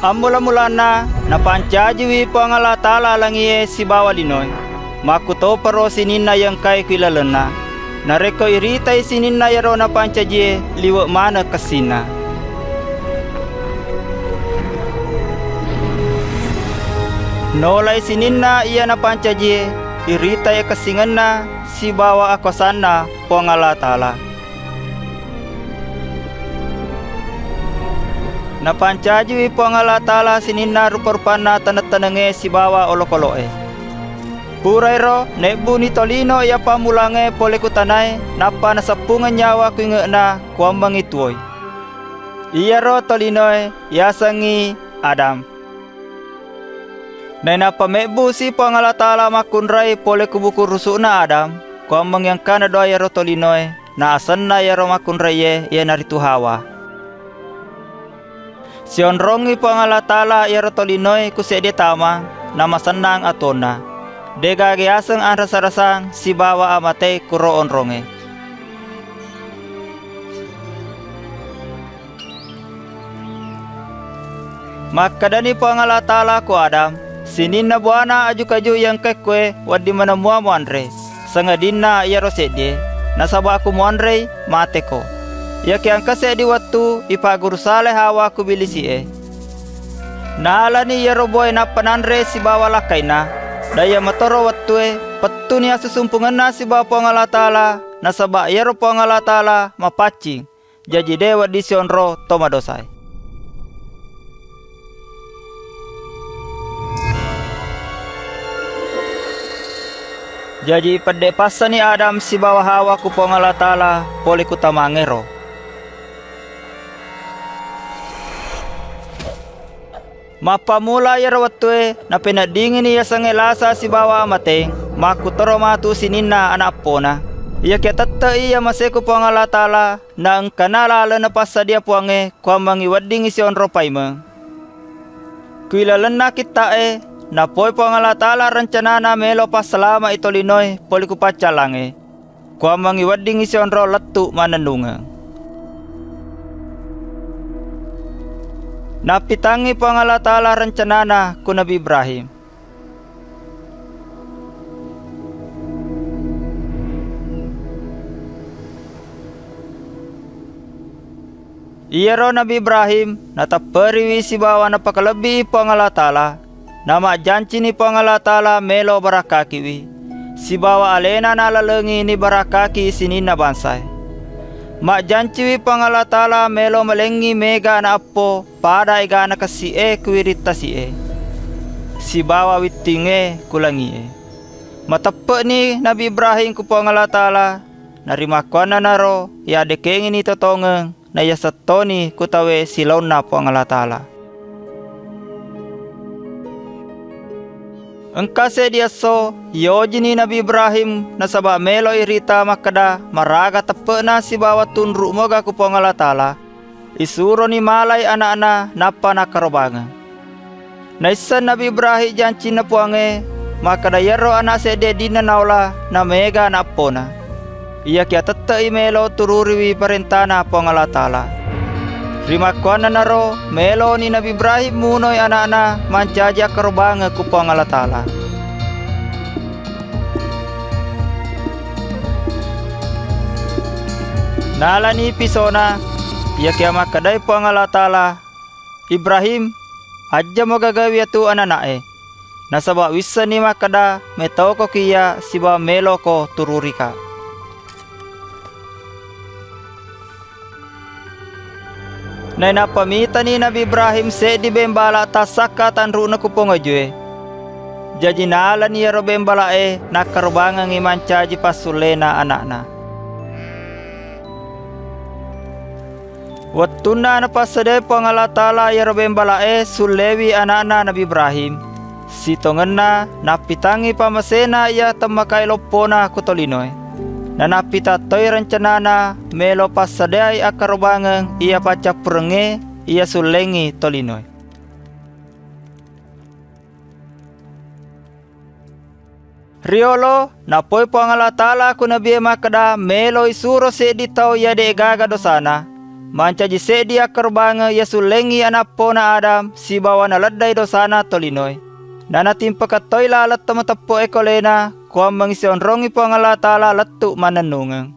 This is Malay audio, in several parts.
Amula-mulana napancajiwi po ang Allah Ta'ala langiye si bawa linoy. Makuto paro sininna yang kay kilalana. Nareko iritay sininna yaro napancajiye liwa mana kasina. Nolay sininna iya napancajiye iritay kasingan na si bawa akosana po ang Allah Ta'ala. Napancajiwi po ang Allah Ta'ala sininna rupa-rupana tanat-tanange si bawa olokoloe. Puray ro, nebu ni Tolino iya pamulange polekutanay napa nasapungan nyawa kuinge na kuambang ituoy. Iya ro Tolinoy, yasangi Adam. Nay napamebu si po ang Allah Ta'ala makunray polekubuku rusu na Adam, kuambang yang kanado iya ro Tolinoy, naasan na iya ro makunraye iya naritu Hawa. Sionrongi po ang Allah Ta'ala iya ro Tolinoy kusede tama na masanang atona. Degagayasang ang rasa-rasang si bawa amate kuroon ronge. Makadani po ang Allah Ta'ala ko Adam, sinin na buwana aju-kaju yang kekwe wadi manamua muanre. Sangadin na iya ro sede, nasaba aku muanre mate ko. Ya kiang kase di waktu ipagurusale Hawa ku bilisi Naalani iya ro boy na pananre si bawa lakay na. Daya matoro wattu pattu niya susumpungan na si bawa po ang Allah Ta'ala nasaba iya ro po ang Allah Ta'ala mapacing. Jaji dewa di sionro tomadosay. Jadi pada pasa ni Adam si bawa Hawa ku po ang Allah Ta'ala poli kutamangero. Mapamula ya rawatwe na pinadingin niya sa ngelasa si bawa mateng makutoro matu sininna anak pona. Iya kaya tatta iya maseko po ang Allah Ta'ala na ang kanalala na pasadia po ange kwa mangiwading isyon ropay mo. Kuilalan na kita na po'y po ang Allah Ta'ala rancana na melo pa salama ito linoy poli kupatsa lang kwa mangiwading isyon ro latu manandunga. Napitangi po ang Allah Ta'ala rancanana ku Nabi Ibrahim. Iya ro Nabi Ibrahim natapariwi si bawa napakalabi po ang Allah Ta'ala. Nama janci ni po ang Allah Ta'ala melo barakakiwi. Si bawa alena nalalengi ni barakaki sinin na bansay. Majanchiwi po ang Allah Ta'ala melo malengi mega na apo pada iga na kasi kuwirita si Si bawa witinge kulangi Matapa ni Nabi Ibrahim ku po ang Allah Ta'ala narimakuan na naro ya dekeng ini totongeng na yasatoni kutawe silaw na po ang Allah Ta'ala. Engkase dia so yoji ni Nabi Ibrahim nasaba melo irita makada maraga tepe na si bawa tunru moga ku po ang Allah Ta'ala. Isuro ni malay anak-anak napa nakarobangan. Naisan Nabi Ibrahim janci na po ange makada yaro anak sede di na naula na mega na po na. Iya kia tete melo tururiwi parentana po ang Allah Ta'ala. Rimakuan na naro melo ni Nabi Ibrahim munoy anak-anak mancaja karobanga ku po ang Allah Ta'ala. Nala ni pisona iya kaya makadai po ang Allah Ta'ala. Ibrahim adja mo gagawi atu anak-anak nasaba wisa ni makada metao ko kiya siba melo ko tururi ka. Na napamita ni Nabi Ibrahim se di bembala tasaka tanru na kupong ajue. Jadi nala niya ro bembala nakarubangang imanca ji pasulena anak-na. Wattuna na pasade po ang Allah Ta'ala ya ro bembala sulewi anak-na Nabi Ibrahim. Sitongan na napitangi pamasena ya tamakai lopona kutolinoy. Na napita toy rancanana melo pasadai akarubangang iya paca purenge iya sulengi tolinoy. Riolo napoy po ang Allah Ta'ala ku Nabi makada melo isuro se ditaw ya de gaga dosana mancaji sedia kerbange ia sulengi anak pona Adam si bawa naladai dosana tolinoy. Nana timpa katoy lalat tamatepo ekolena kuam mengisi onrongi pangala tala letuk manenungang.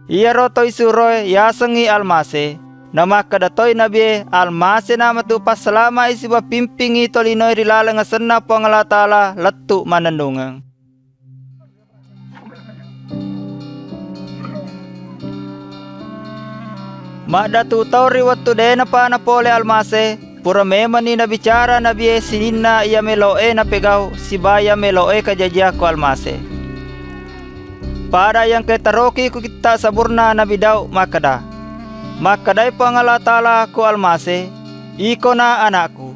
Ia rotoy suroy yasengi almase. Nama kadatoy nabi almase nama tu pas selama isi pimpingi tolinoy rilalang asena pangala tala letuk manenungang. Mada tu tau riwat tu dena pa na pole almase. Pura memang ni na bicara nabi sinina ia meloe na pegau si baya meloe kajajia ko almase. Pada yang ketaroki ku kita saburna nabi dau makada. Makadai pangala tala ku almase. Iko na anakku.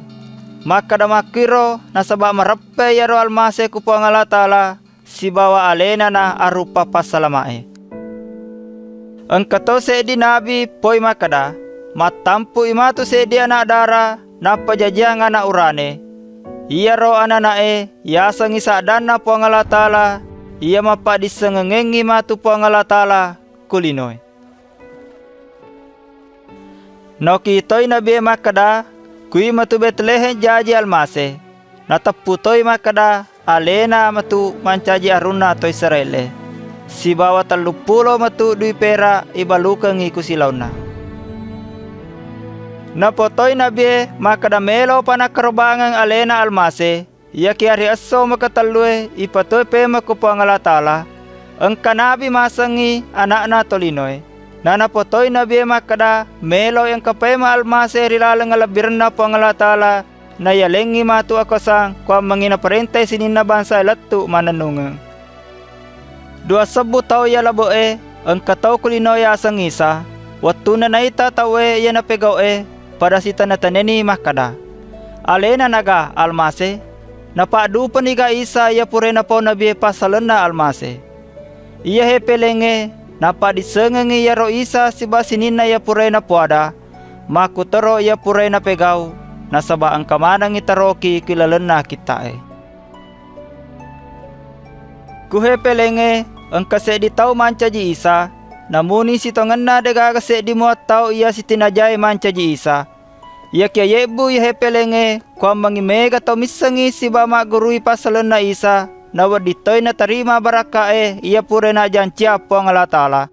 Makada makiro nasaba marappe yaro almase ku pangala tala si bawa alena na arupa pasalamae. Engkato sedi nabi poi makada, matampu imatu sedi anak dara, napa jajang anak urane. Ia ro ananae, yasang isa dana pangala tala, ia mapa disengengengi matu pangala tala kulinoy. Noki toy nabi makada, kui matu Betlehem jaji almase, natapu toy makada, alena matu mancaji aruna toy serele. Si bawa 30 matu dui pera ibalukang iku silauna. Napotoy nabi makada melo panakrobangang alena almase. Ia kiari aso makatalue ipatoy pe makupangala tala. Engka nabi masangi anak na tolinoy. Nanapotoy nabi makada melo yang kapema almase rilalang alabirna pangala tala. Na yalengi matu akosang kwa mangina perintay sinina bansa latu mananungang. 20 tao ya laboe, ang kataw kulino ya sang isa, watu na naita tawe ya napegaw pada sita na taneni makada. Alena naga almase, napadu paniga isa ya pure na po nabi pasalan na almase. Iya hepelenge, napadisengengi ya ro isa siba sinina ya pure na puada, makutero ya pure na pegaw, nasaba ang kamanang itaroki kilalan na kita Kuhepelenge, ang kasedi tau mancaji isa, namuni si tongan na dega kasedi muat tau ia si tinajay mancaji isa. Ia kia yebu ia hepelenge, kwa mangi mega tau misangi si bama gurui pasalan na isa, na waditoy na tarima baraka ia pure na jancia po ang alatala.